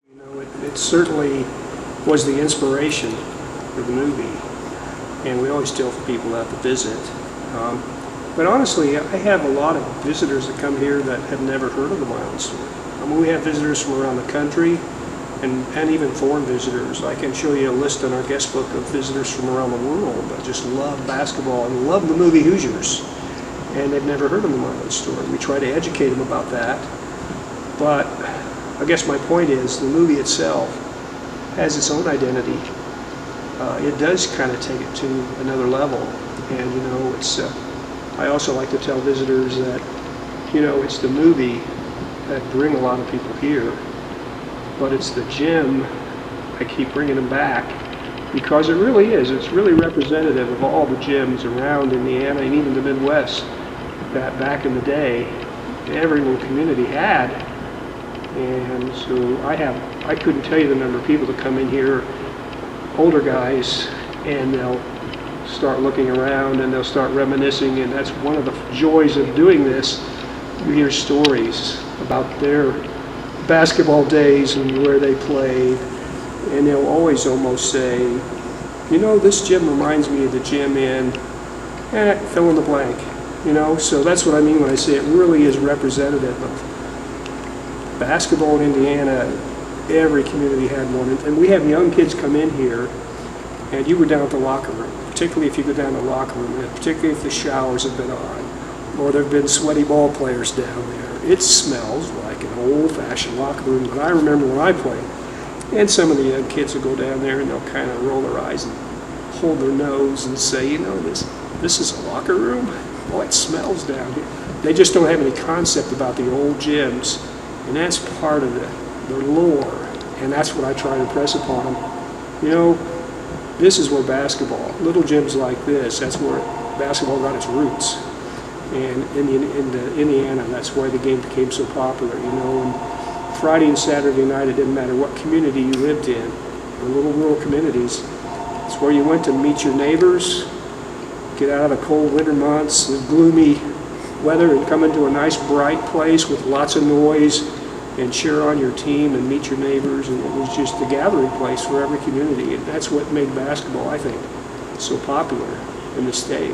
You know, it certainly was the inspiration for the movie, and we always tell people that to visit. But honestly, I have a lot of visitors that come here that have never heard of the Milan story. I mean, we have visitors from around the country and even foreign visitors. I can show you a list in our guest book of visitors from around the world that just love basketball and love the movie Hoosiers, and they've never heard of the Milan story. We try to educate them about that, but I guess my point is the movie itself has its own identity. It does kind of take it to another level, and you know, it's. I also like to tell visitors that, you know, it's the movie that bring a lot of people here, but it's the gym. I keep bringing them back because it really is. It's really representative of all the gyms around Indiana and even the Midwest that back in the day every little community had. And so I couldn't tell you the number of people that come in here, older guys, and they'll start looking around and they'll start reminiscing, and that's one of the joys of doing this. You hear stories about their basketball days and where they played, and they'll always almost say, you know, this gym reminds me of the gym in, fill in the blank, you know. So that's what I mean when I say it really is representative of basketball in Indiana. Every community had one, and we have young kids come in here, and you go down to the locker room, particularly if you go down to the locker room, and particularly if the showers have been on, or there have been sweaty ball players down there. It smells like an old-fashioned locker room that I remember when I played. And some of the young kids will go down there and they'll kind of roll their eyes and hold their nose and say, you know, this is a locker room? Boy, it smells down here. They just don't have any concept about the old gyms, and that's part of their lore, and that's what I try to impress upon them. You know, this is where basketball, little gyms like this, that's where basketball got its roots. And in Indiana, that's why the game became so popular, you know. And Friday and Saturday night, it didn't matter what community you lived in, the little rural communities, it's where you went to meet your neighbors, get out of the cold winter months, the gloomy weather, and come into a nice bright place with lots of noise and cheer on your team and meet your neighbors. And it was just a gathering place for every community, and that's what made basketball, I think, so popular in the state.